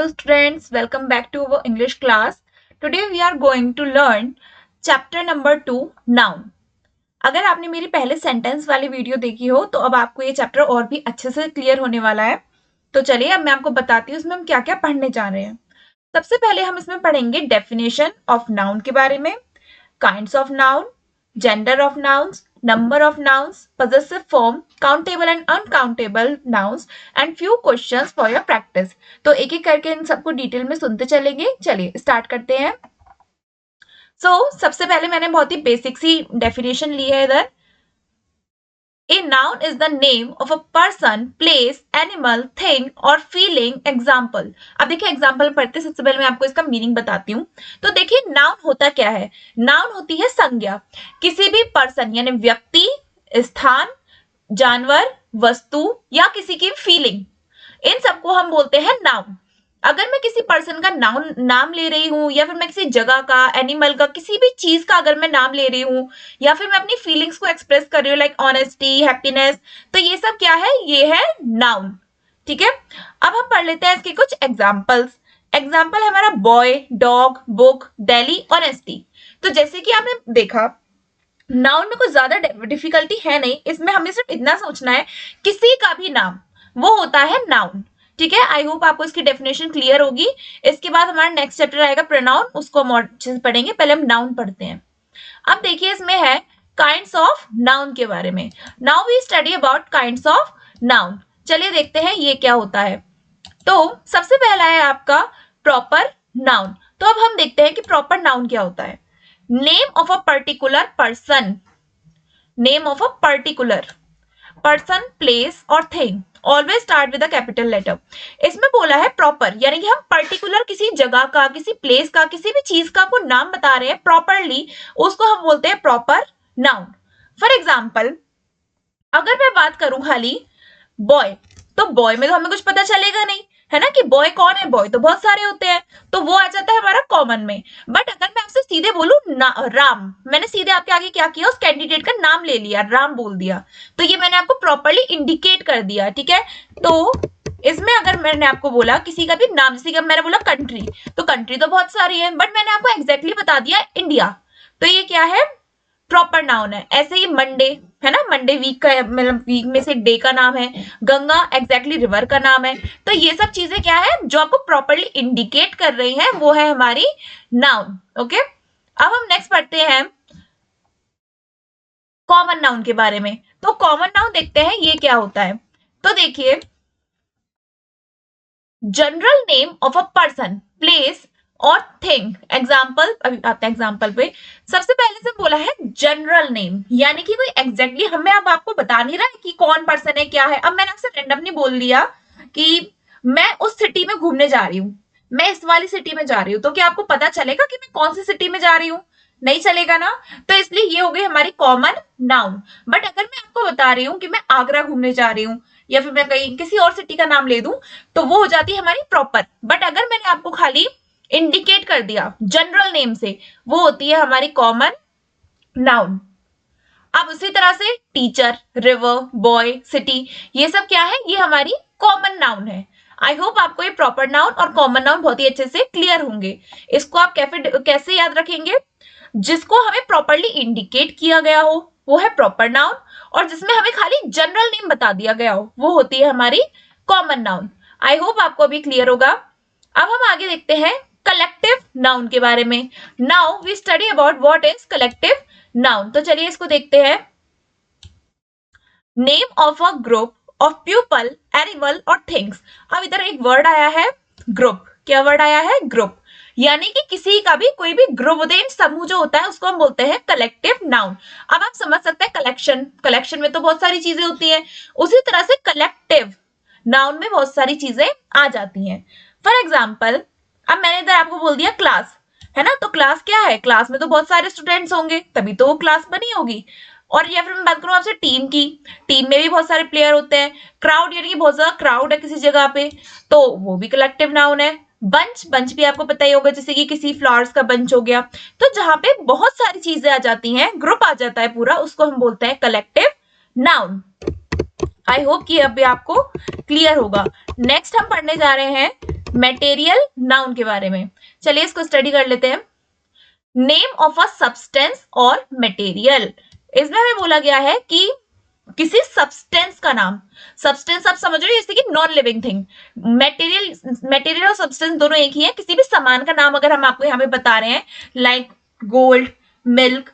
Hello students, welcome back to our English class. Today we are going to learn chapter number 2 noun. अगर आपने मेरी पहले sentence वाली video देखी हो तो अब आपको ये चैप्टर और भी अच्छे से क्लियर होने वाला है. तो चलिए अब मैं आपको बताती हूँ इसमें हम क्या क्या पढ़ने जा रहे हैं. सबसे पहले हम इसमें पढ़ेंगे डेफिनेशन ऑफ नाउन के बारे में, kinds of noun, gender of nouns, number of nouns, possessive form, countable and uncountable nouns and few questions for your practice. तो एक एक करके इन सबको डिटेल में सुनते चलेंगे. चलिए स्टार्ट करते हैं. सबसे पहले मैंने बहुत ही बेसिक सी डेफिनेशन ली है इधर. A noun is the name of a person, place, animal, thing or feeling. Example. अब देखिए एग्जाम्पल पढ़ते सबसे पहले मैं आपको इसका मीनिंग बताती हूँ. तो देखिए नाउन होता क्या है. नाउन होती है संज्ञा. किसी भी पर्सन यानी व्यक्ति, स्थान, जानवर, वस्तु या किसी की फीलिंग, इन सबको हम बोलते हैं नाउन. अगर मैं किसी पर्सन का नाम ले रही हूँ या फिर मैं किसी जगह का, एनिमल का, किसी भी चीज का अगर मैं नाम ले रही हूँ या फिर मैं अपनी फीलिंग्स को एक्सप्रेस कर रही हूँ लाइक ऑनेस्टी, हैप्पीनेस, तो ये सब क्या है, ये है नाउन. ठीक है. अब हम पढ़ लेते हैं इसके कुछ एग्जाम्पल्स. एग्जाम्पल है हमारा boy, dog, book, daily, honesty. तो जैसे कि आपने देखा नाउन में कुछ ज्यादा डिफिकल्टी है नहीं. इसमें हमें सिर्फ इतना सोचना है किसी का भी नाम वो होता है नाउन. ठीक है. आई होप आपको इसकी डेफिनेशन क्लियर होगी. इसके बाद हमारा नेक्स्ट चैप्टर आएगा प्रोनाउन, उसको हम अच्छे से पढ़ेंगे. पहले हम नाउन पढ़ते हैं. अब देखिए इसमें है काइंड्स ऑफ नाउन के बारे में. Now we study about kinds of noun. चलिए देखते हैं ये क्या होता है. तो सबसे पहला है आपका प्रॉपर नाउन. तो अब हम देखते हैं कि प्रॉपर नाउन क्या होता है. Name of a particular person, name of a particular person, place or thing always start with a capital letter. इसमें बोला है प्रॉपर, यानी कि हम पर्टिकुलर किसी जगह का, किसी प्लेस का, किसी भी चीज का को नाम बता रहे हैं प्रॉपरली, उसको हम बोलते हैं प्रॉपर नाउन. फॉर एग्जाम्पल अगर मैं बात करूं खाली बॉय, तो बॉय में तो हमें कुछ पता चलेगा नहीं, है ना, कि बॉय कौन है. बॉय तो बहुत सारे होते हैं, तो वो आ जाता है हमारा कॉमन में. बट अगर मैं आपसे सीधे बोलूं राम, मैंने सीधे आपके आगे क्या किया, उस कैंडिडेट का नाम ले लिया, राम बोल दिया, तो ये मैंने आपको प्रॉपरली इंडिकेट कर दिया. ठीक है. तो इसमें अगर मैंने आपको बोला किसी का भी नाम, जैसे कि मैंने बोला कंट्री, तो कंट्री तो बहुत सारी है, बट मैंने आपको एग्जैक्टली बता दिया इंडिया, तो ये क्या है, प्रॉपर नाउन है. ऐसे ही मंडे है ना, मंडे वीक का मतलब वीक में से डे का नाम है. गंगा एग्जैक्टली रिवर का नाम है. तो ये सब चीजें क्या है जो आपको प्रॉपरली इंडिकेट कर रही हैं, वो है हमारी नाउन. ओके. अब हम नेक्स्ट पढ़ते हैं कॉमन नाउन के बारे में. तो कॉमन नाउन देखते हैं ये क्या होता है. तो देखिए general name of a person, place or thing. Example अभी आते हैं एग्जाम्पल पे. सबसे पहले से बोला है जनरल नेम, यानी कि कोई एग्जैक्टली हमें अब आपको बता नहीं रहा है कि कौन पर्सन है क्या है. अब मैंने आपसे रैंडमली बोल दिया कि मैं उस सिटी में घूमने जा रही हूँ, मैं इस वाली सिटी में जा रही हूँ, तो क्या आपको पता चलेगा कि मैं कौन सी सिटी में जा रही हूँ? नहीं चलेगा ना. तो इसलिए ये हो गई हमारी कॉमन नाउन. बट अगर मैं आपको बता रही हूँ कि मैं आगरा घूमने जा रही हूँ या फिर मैं कहीं किसी और सिटी का नाम ले दूं, तो वो हो जाती है हमारी प्रॉपर. बट अगर मैंने आपको खाली इंडिकेट कर दिया जनरल नेम से, वो होती है हमारी कॉमन नाउन. अब उसी तरह से टीचर, रिवर, बॉय, सिटी, ये सब क्या है, ये हमारी कॉमन नाउन है. आई होप आपको ये प्रॉपर नाउन और कॉमन नाउन बहुत ही अच्छे से क्लियर होंगे. इसको आप कैसे याद रखेंगे, जिसको हमें प्रॉपरली इंडिकेट किया गया हो वो है प्रॉपर नाउन, और जिसमें हमें खाली जनरल नेम बता दिया गया हो वो होती है हमारी कॉमन नाउन. आई होप आपको अभी क्लियर होगा. अब हम आगे देखते हैं कलेक्टिव नाउन के बारे में. Now we study about what is collective noun. तो चलिए इसको देखते हैं. Name of a group of people, animal और थिंग्स. अब इधर एक वर्ड आया है ग्रुप. क्या वर्ड आया है, ग्रुप. यानी कि किसी का भी कोई भी ग्रुप होता है, समूह जो होता है उसको हम बोलते हैं कलेक्टिव नाउन. अब आप समझ सकते हैं कलेक्शन, कलेक्शन में तो बहुत सारी चीजें होती हैं, उसी तरह से कलेक्टिव नाउन में बहुत सारी चीजें आ जाती हैं. फॉर एग्जाम्पल अब मैंने इधर आपको बोल दिया क्लास, है ना, तो क्लास क्या है, क्लास में तो बहुत सारे स्टूडेंट्स होंगे तभी तो वो क्लास बनी होगी. और या फिर मैं बात करूं आपसे टीम की, टीम में भी बहुत सारे प्लेयर होते हैं. क्राउड यानी कि बहुत ज्यादा क्राउड है किसी जगह पे, तो वो भी कलेक्टिव नाउन है. बंच, बंच भी आपको पता ही होगा, जैसे कि किसी फ्लावर्स का बंच हो गया. तो जहां पे बहुत सारी चीजें आ जाती हैं, ग्रुप आ जाता है पूरा, उसको हम बोलते हैं कलेक्टिव नाउन. आई होप कि अभी आपको क्लियर होगा. नेक्स्ट हम पढ़ने जा रहे हैं मटेरियल नाउन के बारे में। चलिए इसको स्टडी कर लेते हैं। नेम ऑफ अ सब्सटेंस और मटेरियल, इसमें हमें बोला गया है कि किसी सब्सटेंस का नाम, सब्सटेंस आप समझ रहे हो जैसे कि नॉन लिविंग थिंग, मटेरियल और सब्सटेंस दोनों एक ही है। किसी भी सामान का नाम अगर हम आपको यहाँ पे बता रहे हैं, like gold, milk,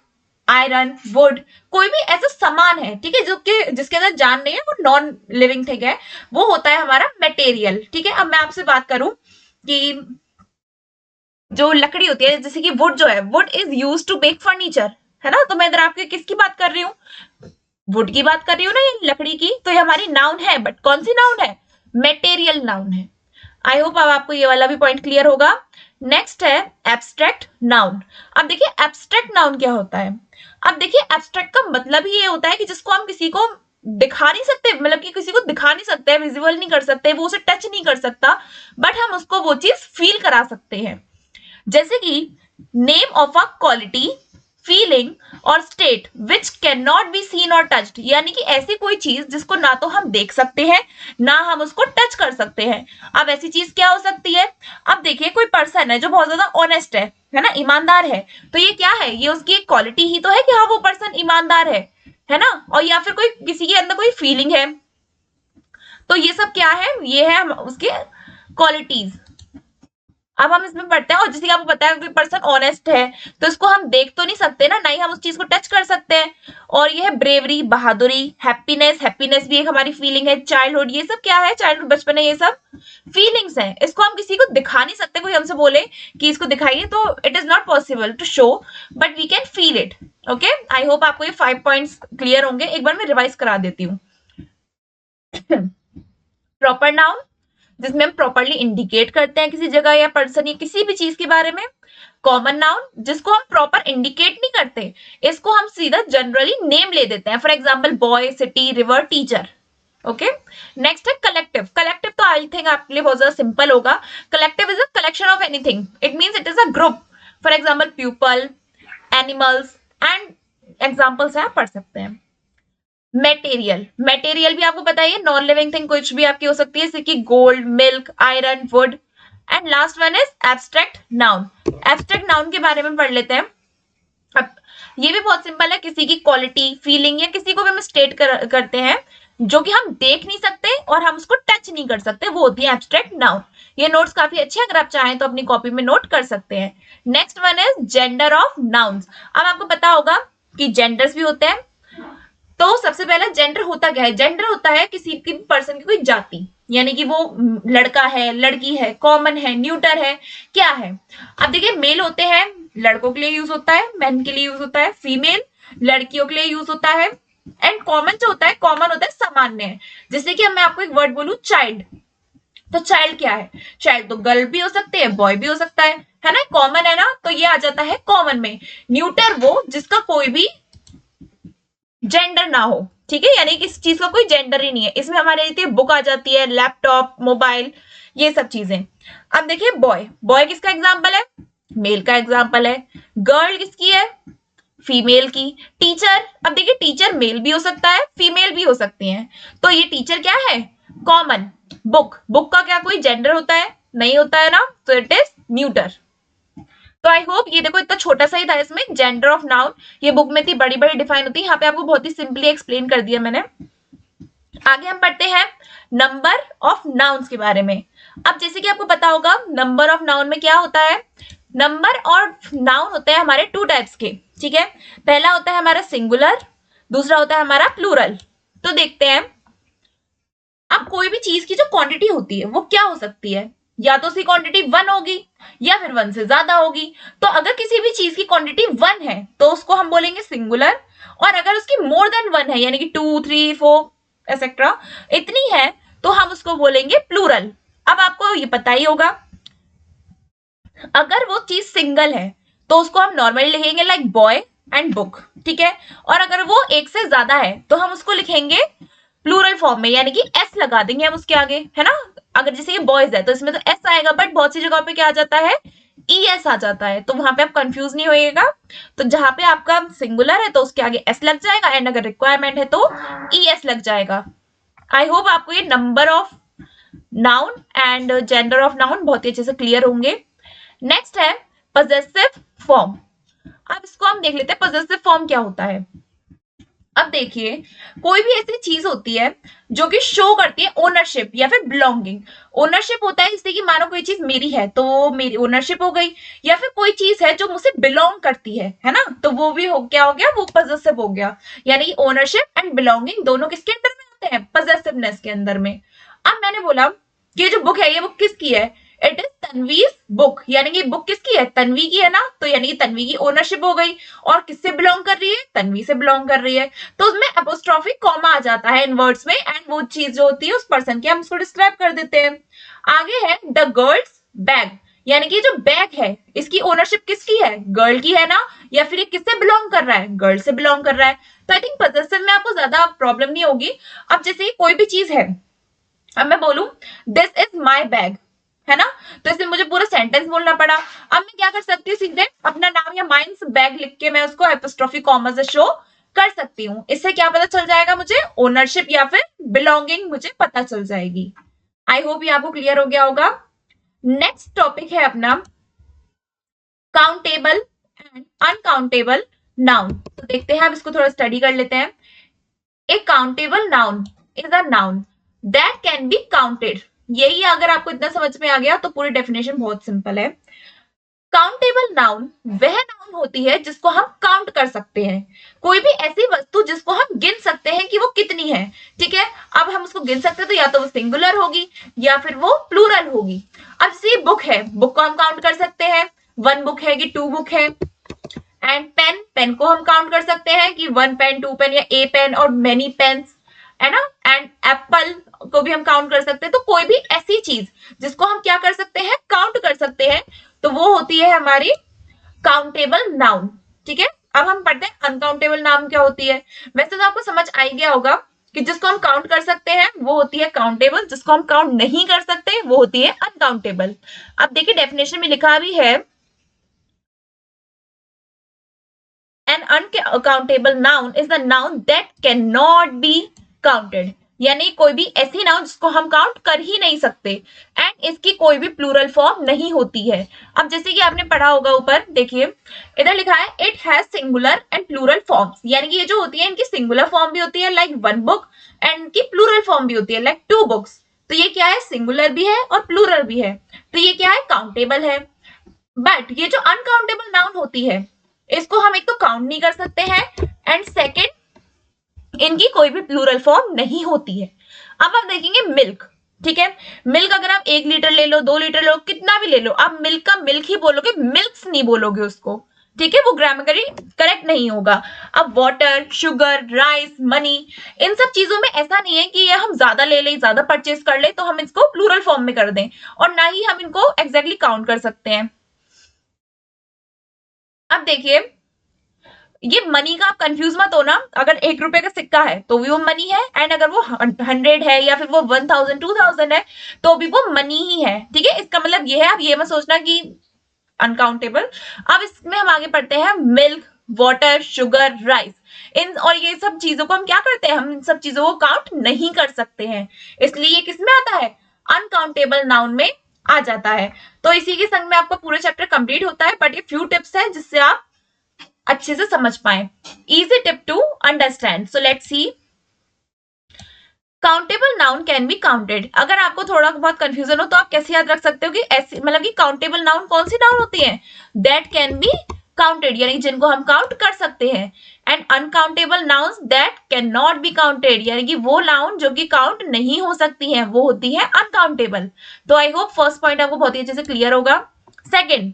iron, would, कोई भी ऐसा सामान है, ठीक है, जो कि जिसके अंदर जान नहीं है, वो नॉन लिविंग थिंग है, वो होता है हमारा मटेरियल। ठीक है, अब मैं आपसे बात करूं कि जो लकड़ी होती है, जैसे कि वुड जो है, wood is use to make furniture, है ना, तो मैं इधर आपके किसकी बात कर रही हूँ, वुड की बात कर रही हूँ ना, ये लकड़ी की, तो ये हमारी नाउन है, बट कौन सी नाउन है, मेटेरियल नाउन है। आई होप अब आपको ये वाला भी पॉइंट क्लियर होगा। नेक्स्ट है एब्स्ट्रैक्ट नाउन। अब देखिए एब्स्ट्रैक्ट नाउन क्या होता है। अब देखिए एब्स्ट्रैक्ट का मतलब ही ये होता है कि जिसको हम किसी को दिखा नहीं सकते, मतलब कि किसी को दिखा नहीं सकते, विजिबल नहीं कर सकते, वो उसे टच नहीं कर सकता, बट हम उसको वो चीज फील करा सकते हैं। जैसे कि name of a quality, feeling or state which can not be seen or touched, यानी कि ऐसी कोई चीज जिसको ना तो हम देख सकते हैं ना हम उसको टच कर सकते हैं। अब ऐसी चीज क्या हो सकती है। अब देखिए कोई पर्सन है जो बहुत ज्यादा ऑनेस्ट है ना, ईमानदार है, तो ये क्या है, ये उसकी एक क्वालिटी ही तो है कि हाँ वो पर्सन ईमानदार है ना। और या फिर कोई किसी के अंदर कोई फीलिंग है, तो ये सब क्या है, ये है उसके क्वालिटीज। अब हम इसमें पढ़ते हैं, और जैसे कि आपको पता है कोई पर्सन ऑनेस्ट है तो इसको हम देख तो नहीं सकते ना ही हम उस चीज को टच कर सकते हैं। और ये है ब्रेवरी, बहादुरी, हैप्पीनेस, हैप्पीनेस भी एक हमारी फीलिंग है, चाइल्डहुड, ये सब क्या है, चाइल्डहुड बचपन है, ये सब फीलिंग्स हैं। इसको हम किसी को दिखा नहीं सकते, कोई हमसे बोले कि इसको दिखाइए तो it is not possible to show, but we can feel it. Okay, I hope आपको ये 5 पॉइंट्स क्लियर होंगे। एक बार मैं रिवाइज करा देती हूँ। प्रॉपर नाउन, जिसमें हम प्रॉपरली इंडिकेट करते हैं किसी जगह या पर्सन या किसी भी चीज के बारे में। कॉमन नाउन, जिसको हम प्रॉपर इंडिकेट नहीं करते, इसको हम सीधा जनरली नेम ले देते हैं, for example boy, city, river, teacher. Okay, next है कलेक्टिव। कलेक्टिव तो आई थिंक आपके लिए बहुत ज्यादा सिंपल होगा। Collective is a collection of anything, it means it is a group, for example people, animals and examples है, पढ़ सकते हैं। मेटेरियल, मेटेरियल भी आपको पता है नॉन लिविंग थिंग कुछ भी आपकी हो सकती है, जैसे कि gold, milk, iron, would. And last one is abstract noun. Abstract noun के बारे में पढ़ लेते हैं। अब ये भी बहुत सिंपल है, किसी की क्वालिटी, फीलिंग या किसी को भी हम स्टेट करते हैं जो कि हम देख नहीं सकते और हम उसको टच नहीं कर सकते, वो होती है एब्स्ट्रैक्ट नाउन। ये नोट्स काफी अच्छे हैं, अगर आप चाहें तो अपनी कॉपी में नोट कर सकते हैं। Next one is gender of nouns. अब आपको पता होगा कि जेंडर्स भी होते हैं, तो सबसे पहला जेंडर होता क्या है, जेंडर होता है किसी की पर्सन की कोई जाति, यानी कि वो लड़का है, लड़की है, कॉमन है, न्यूटर है, क्या है। अब देखिए मेल होते हैं, लड़कों के लिए यूज होता है, मैन के लिए यूज होता है, फीमेल लड़कियों के लिए यूज होता है। एंड कॉमन जो होता है, कॉमन होता है सामान्य है। जैसे कि मैं आपको एक वर्ड बोलूं चाइल्ड, तो चाइल्ड क्या है, चाइल्ड तो गर्ल भी हो सकते हैं, बॉय भी हो सकता है ना, कॉमन है ना, तो ये आ जाता है कॉमन में। न्यूटर वो जिसका कोई भी जेंडर ना हो, ठीक है, यानी कि इस चीज का कोई जेंडर ही नहीं है। इसमें हमारे बुक आ जाती है, लैपटॉप, मोबाइल, ये सब चीजें। अब देखिए बॉय, बॉय किसका एग्जाम्पल है, मेल का एग्जाम्पल है। गर्ल किसकी है, फीमेल की। टीचर, अब देखिए टीचर मेल भी हो सकता है, फीमेल भी हो सकती है, तो ये टीचर क्या है, कॉमन। बुक, बुक का क्या कोई जेंडर होता है, नहीं होता है ना, तो इट इज न्यूटर। तो आई होप ये देखो इतना छोटा सा ही था इसमें जेंडर ऑफ नाउन, ये बुक में इतनी बड़ी बड़ी डिफाइन होती है, यहाँ पे आपको बहुत ही सिंपली एक्सप्लेन कर दिया मैंने। आगे हम पढ़ते हैं नंबर ऑफ नाउन्स के बारे में। अब जैसे कि आपको पता होगा नंबर ऑफ नाउन में क्या होता है, नंबर और नाउन होते हैं हमारे 2 टाइप्स के, ठीक है। पहला होता है हमारा सिंगुलर, दूसरा होता है हमारा प्लूरल। तो देखते हैं, अब कोई भी चीज की जो क्वांटिटी होती है वो क्या हो सकती है, या तो उसकी क्वांटिटी 1 होगी या फिर 1 से ज्यादा होगी। तो अगर किसी भी चीज की क्वांटिटी 1 है तो उसको हम बोलेंगे सिंगुलर, और अगर उसकी मोर देन 1 है, यानी कि 2, 3, 4 एक्सेट्रा इतनी है, तो हम उसको बोलेंगे प्लूरल। अब आपको ये पता ही होगा, अगर वो चीज सिंगल है तो उसको हम नॉर्मली लिखेंगे लाइक बॉय एंड बुक, ठीक है। और अगर वो एक से ज्यादा है तो हम उसको लिखेंगे प्लूरल फॉर्म में, यानी कि एस लगा देंगे हम उसके आगे, है ना। अगर जैसे ये बॉयज है तो इसमें तो एस आएगा, बट बहुत सी जगहों पे क्या आ जाता है, ई एस आ जाता है, तो वहां पे आप कंफ्यूज नहीं होइएगा। तो जहां पे आपका सिंगुलर है तो उसके आगे एस लग जाएगा, एंड अगर रिक्वायरमेंट है तो ई एस लग जाएगा। आई होप आपको ये number of noun and gender of noun बहुत ही अच्छे से क्लियर होंगे। नेक्स्ट है पजेसिव फॉर्म। अब इसको हम देख लेते हैं पजेसिव फॉर्म क्या होता है। अब देखिए, कोई भी ऐसी चीज होती है जो कि शो करती है ओनरशिप या फिर बिलोंगिंग। ओनरशिप होता है जैसे कि मानो कोई चीज मेरी है तो वो मेरी ओनरशिप हो गई, या फिर कोई चीज है जो मुझसे बिलोंग करती है ना, तो वो भी हो क्या हो गया, वो पजेसिव हो गया। यानी ओनरशिप एंड बिलोंगिंग दोनों किसके अंदर में आते हैं, पजेसिवनेस के अंदर में। अब मैंने बोला कि ये जो बुक है ये बुक किसकी है, इट इज तन्वीज बुक, यानी कि बुक किसकी है, तन्वी की है ना, तो यानी कि तन्वी की ओनरशिप हो गई। और किससे बिलोंग कर रही है, तन्वी से बिलोंग कर रही है, तो उसमें अपोस्ट्रोफी कॉमा आ जाता है इन वर्ड्स में, एंड वो चीज जो होती है उस पर्सन की हम उसको डिस्क्राइब कर देते हैं। आगे है द गर्ल्स बैग, यानी कि जो बैग है इसकी ओनरशिप किसकी है, गर्ल की है ना, या फिर ये किससे बिलोंग कर रहा है, गर्ल से बिलोंग कर रहा है। तो आई थिंक पजेसिव में आपको ज्यादा प्रॉब्लम नहीं होगी। अब जैसे कोई भी चीज है, अब मैं बोलूं दिस इज माई बैग, है ना, तो इसमें मुझे पूरा सेंटेंस बोलना पड़ा। अब मैं क्या कर सकती हूँ, सीधे अपना नाम या माइंस बैग लिख के मैं उसको एपोस्ट्रोफी कॉमा से शो कर सकती हूँ। इससे क्या पता चल जाएगा मुझे, ओनरशिप या फिर बिलोंगिंग मुझे पता चल जाएगी। आई होप ये आपको क्लियर हो गया होगा। नेक्स्ट टॉपिक है अपना काउंटेबल एंड अनकाउंटेबल नाउन। तो देखते हैं, अब इसको थोड़ा स्टडी कर लेते हैं। A countable noun is a noun that can be counted. यही अगर आपको इतना समझ में आ गया तो पूरी डेफिनेशन बहुत सिंपल है। काउंटेबल नाउन वह नाउन होती है जिसको हम काउंट कर सकते हैं, कोई भी ऐसी वस्तु जिसको हम गिन सकते हैं कि वो कितनी है। ठीक है, अब हम उसको गिन सकते हैं तो या तो वो सिंगुलर होगी या फिर वो प्लूरल होगी। अब जैसे बुक है, बुक को हम काउंट कर सकते हैं, वन बुक है कि टू बुक है। एंड पेन, पेन को हम काउंट कर सकते हैं कि वन पेन, टू पेन या ए पेन और मेनी पेन्स, है ना। एंड एप्पल को भी हम काउंट कर सकते हैं। तो कोई भी ऐसी चीज जिसको हम क्या कर सकते हैं, काउंट कर सकते हैं, तो वो होती है हमारी काउंटेबल नाउन। ठीक है, अब हम पढ़ते हैं अनकाउंटेबल नाउन क्या होती है। वैसे तो आपको समझ आ ही गया होगा कि जिसको हम काउंट कर सकते हैं वो होती है काउंटेबल, जिसको हम काउंट नहीं कर सकते वो होती है अनकाउंटेबल। अब देखिए डेफिनेशन में लिखा भी है, An uncountable noun is the noun that cannot be counted. यानी कोई भी ऐसी नाउन जिसको हम काउंट कर ही नहीं सकते, एंड इसकी कोई भी प्लूरल फॉर्म नहीं होती है। अब जैसे कि आपने पढ़ा होगा ऊपर, देखिए इधर लिखा है it has singular and plural forms, यानी कि ये जो होती है इनकी सिंगुलर फॉर्म भी होती है लाइक वन बुक, एंड इनकी प्लूरल फॉर्म भी होती है लाइक टू बुक्स। तो ये क्या है, सिंगुलर भी है और प्लूरल भी है, तो ये क्या है, काउंटेबल है। बट ये जो अनकाउंटेबल नाउन होती है इसको हम एक तो काउंट नहीं कर सकते हैं, एंड सेकंड इनकी कोई भी प्लूरल फॉर्म नहीं होती है। अब हम देखेंगे मिल्क। ठीक है, मिल्क अगर आप 1 लीटर ले लो, 2 लीटर ले लो, कितना भी ले लो, आप मिल्क का मिल्क ही बोलोगे, मिल्क्स नहीं बोलोगे उसको। ठीक है, वो ग्रामेटिकली करेक्ट नहीं होगा। अब वाटर, शुगर, राइस, मनी, इन सब चीजों में ऐसा नहीं है कि ये हम ज्यादा ले लें, ज्यादा परचेज कर ले तो हम इसको प्लूरल फॉर्म में कर दें, और ना ही हम इनको एग्जैक्टली काउंट कर सकते हैं। अब देखिए, ये मनी का आप कंफ्यूज मत होना, अगर 1 रुपए का सिक्का है तो भी वो मनी है, एंड अगर वो 100 है या फिर वो 1000, 2000 है तो भी वो मनी ही है। ठीक है, इसका मतलब ये है, आप ये मत सोचना कि अनकाउंटेबल। अब इसमें हम आगे पढ़ते हैं मिल्क, वाटर, शुगर, राइस, इन और ये सब चीजों को हम क्या करते हैं, हम इन सब चीजों को काउंट नहीं कर सकते हैं, इसलिए ये किसमें आता है, अनकाउंटेबल नाउन में आ जाता है। तो इसी के संग में आपका पूरा चैप्टर कंप्लीट होता है, बट ये फ्यू टिप्स है जिससे आप अच्छे से समझ पाए। Easy tip to understand, so let's see. Countable noun can be counted. अगर आपको थोड़ा बहुत कंफ्यूजन हो तो आप कैसे याद रख सकते हो कि ऐसी मतलब कि काउंटेबल नाउन कौन सी नाउन होती है, दैट कैन बी काउंटेड, यानी जिनको हम काउंट कर सकते हैं। And uncountable nouns that can not be counted, यानी कि वो नाउन जो कि काउंट नहीं हो सकती हैं वो होती है अनकाउंटेबल। तो आई होप फर्स्ट पॉइंट आपको बहुत ही अच्छे से क्लियर होगा। सेकेंड,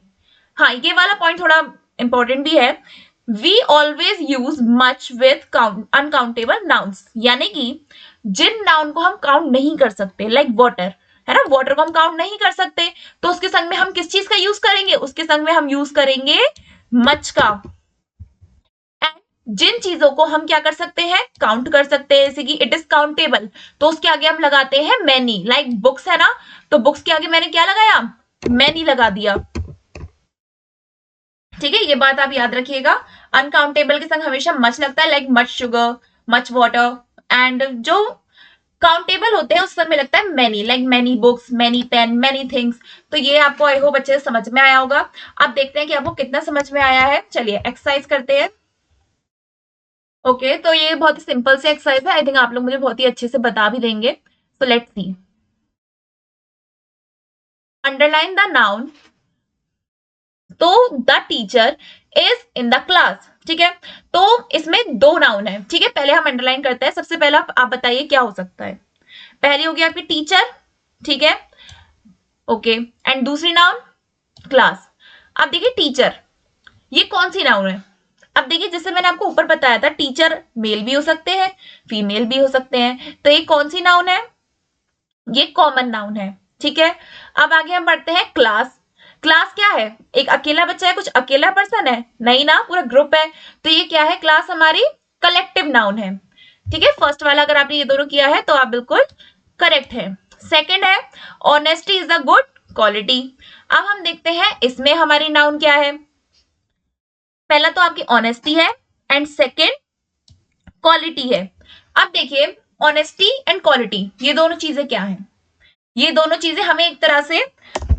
हाँ ये वाला पॉइंट थोड़ा इंपॉर्टेंट भी है, we always use much with uncountable nouns, यानी कि जिन नाउन को हम काउंट नहीं कर सकते लाइक वाटर, है ना, वाटर को हम काउंट नहीं कर सकते तो उसके संग में हम किस चीज का यूज करेंगे, उसके संग में हम यूज करेंगे मच का। एंड जिन चीजों को हम क्या कर सकते हैं, काउंट कर सकते हैं, जैसे कि इट इज काउंटेबल, तो उसके आगे हम लगाते हैं मैनी, लाइक बुक्स है ना, तो बुक्स के आगे मैंने क्या लगाया, मैनी लगा दिया। ठीक है, ये बात आप याद रखिएगा। अनकाउंटेबल के संग हमेशा मच लगता है, like much sugar, much water, and जो काउंटेबल होते हैं उस समय लगता है many, like many books, many pen, many things. तो ये आपको आई होप अच्छे से समझ में आया होगा। अब देखते हैं कि आपको कितना समझ में आया है। चलिए एक्सरसाइज करते हैं। ओके तो ये बहुत ही सिंपल सी एक्सरसाइज है, आई थिंक आप लोग मुझे बहुत ही अच्छे से बता भी देंगे। So let's see. Underline the noun तो the teacher is in the class, ठीक है। तो इसमें दो नाउन है, ठीक है। पहले हम अंडरलाइन करते हैं। सबसे पहला आप बताइए क्या हो सकता है। पहली होगी आपकी टीचर, ठीक है, ओके। एंड दूसरी नाउन क्लास। अब देखिए टीचर, ये कौन सी नाउन है। अब देखिए जैसे मैंने आपको ऊपर बताया था, टीचर मेल भी हो सकते हैं, फीमेल भी हो सकते हैं। तो ये कौन सी नाउन है, ये कॉमन नाउन है, ठीक है। अब आगे हम बढ़ते हैं क्लास। क्लास क्या है, एक अकेला बच्चा है, कुछ अकेला पर्सन है, नहीं ना, पूरा ग्रुप है। तो ये क्या है, क्लास हमारी कलेक्टिव नाउन है, ठीक है। फर्स्ट वाला अगर आपने ये दोनों किया है तो आप बिल्कुल करेक्ट है। सेकंड है honesty is a good quality. अब हम देखते हैं इसमें हमारी नाउन क्या है। पहला तो आपकी ऑनेस्टी है एंड सेकंड क्वालिटी है। अब देखिए ऑनेस्टी एंड क्वालिटी ये दोनों चीजें क्या हैं, ये दोनों चीजें हमें एक तरह से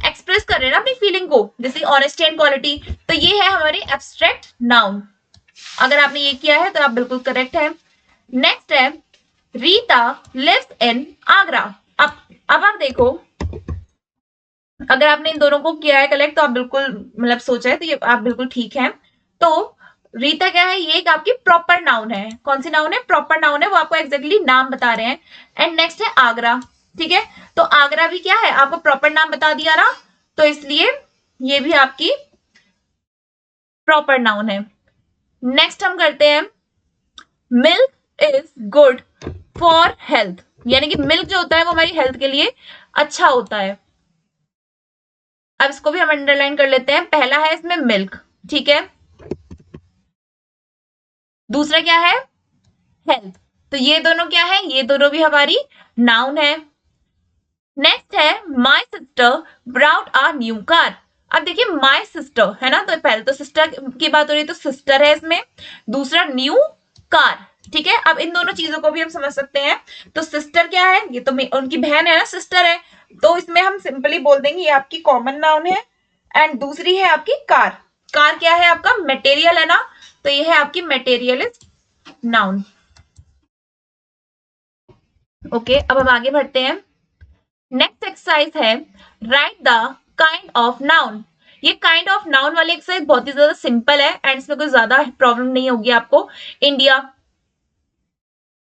एक्सप्रेस कर रहे हैं ना अपनी फीलिंग को, जैसे ऑनेस्टी एंड क्वालिटी। तो ये है हमारी एब्स्ट्रैक्ट नाउन। अगर आपने ये किया है तो आप बिल्कुल करेक्ट है। नेक्स्ट है रीता लिव्स इन आगरा। अब आप देखो, अगर आपने इन दोनों को किया है कलेक्ट तो आप बिल्कुल मतलब सोचा है तो ये आप बिल्कुल ठीक है। तो रीता क्या है, ये एक आपकी प्रॉपर नाउन है। कौन सी नाउन है, प्रॉपर नाउन है, वो आपको एग्जैक्टली नाम बता रहे हैं। एंड नेक्स्ट है आगरा, ठीक है। तो आगरा भी क्या है, आपको प्रॉपर नाम बता दिया ना, तो इसलिए ये भी आपकी प्रॉपर नाउन है। नेक्स्ट हम करते हैं milk is good for health, यानी कि मिल्क जो होता है वो हमारी हेल्थ के लिए अच्छा होता है। अब इसको भी हम अंडरलाइन कर लेते हैं। पहला है इसमें मिल्क, ठीक है, दूसरा क्या है हेल्थ। तो ये दोनों क्या है, ये दोनों भी हमारी नाउन है। नेक्स्ट है my sister brought a new car. अब देखिए माय सिस्टर है ना, तो पहले तो सिस्टर की बात हो रही है तो सिस्टर है इसमें, दूसरा न्यू कार, ठीक है। अब इन दोनों चीजों को भी हम समझ सकते हैं। तो सिस्टर क्या है, ये तो उनकी बहन है ना, सिस्टर है। तो इसमें हम सिंपली बोल देंगे ये आपकी कॉमन नाउन है। एंड दूसरी है आपकी कार। कार क्या है आपका मटेरियल है ना, तो ये है आपकी मटेरियलिस्ट नाउन। ओके अब हम आगे बढ़ते हैं। नेक्स्ट एक्सरसाइज है right the kind of noun. ये काइंड ऑफ नाउन वाली एक्सरसाइज बहुत ही ज्यादा सिंपल है एंड इसमें कोई ज्यादा प्रॉब्लम नहीं होगी आपको। इंडिया,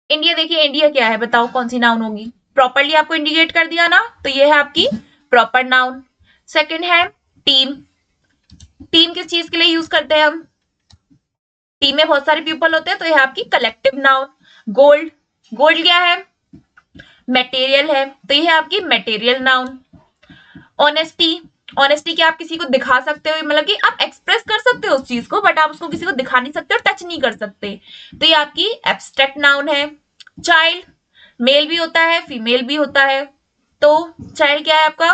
इंडिया देखिए इंडिया क्या है बताओ, कौन सी नाउन होगी। प्रॉपरली आपको इंडिकेट कर दिया ना, तो ये है आपकी प्रॉपर नाउन। सेकंड है टीम। टीम किस चीज के लिए यूज करते हैं हम, टीम में बहुत सारे पीपल होते हैं, तो यह आपकी कलेक्टिव नाउन। गोल्ड, गोल्ड क्या है मटेरियल है, तो यह है आपकी मटेरियल नाउन। ऑनेस्टी, ऑनेस्टी क्या आप किसी को दिखा सकते हो, मतलब कि आप एक्सप्रेस कर सकते हो उस चीज को बट आप उसको किसी को दिखा नहीं सकते और टच नहीं कर सकते, तो ये आपकी एब्स्ट्रैक्ट नाउन है। चाइल्ड, मेल भी होता है फीमेल भी होता है, तो चाइल्ड क्या है आपका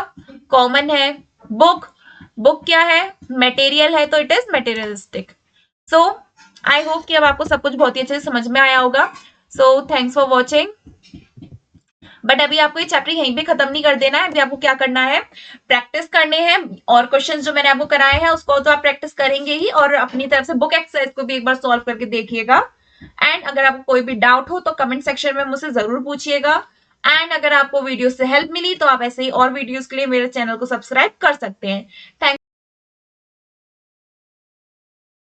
कॉमन है। बुक, बुक क्या है मटेरियल है, तो it is materialistic. So I hope कि अब आपको सब कुछ बहुत ही अच्छे से समझ में आया होगा। So thanks for watching. But अभी आपको ये चैप्टर यहीं पे खत्म नहीं कर देना है, अभी आपको क्या करना है प्रैक्टिस करने हैं, और क्वेश्चंस जो मैंने आपको कराए हैं उसको तो आप प्रैक्टिस करेंगे ही, और अपनी तरफ से बुक एक्सरसाइज को भी एक बार सॉल्व करके देखिएगा। एंड अगर आपको कोई भी डाउट हो तो कमेंट सेक्शन में मुझसे जरूर पूछिएगा। एंड अगर आपको वीडियो से हेल्प मिली तो आप ऐसे ही और वीडियोस के लिए मेरे चैनल को सब्सक्राइब कर सकते हैं। थैंक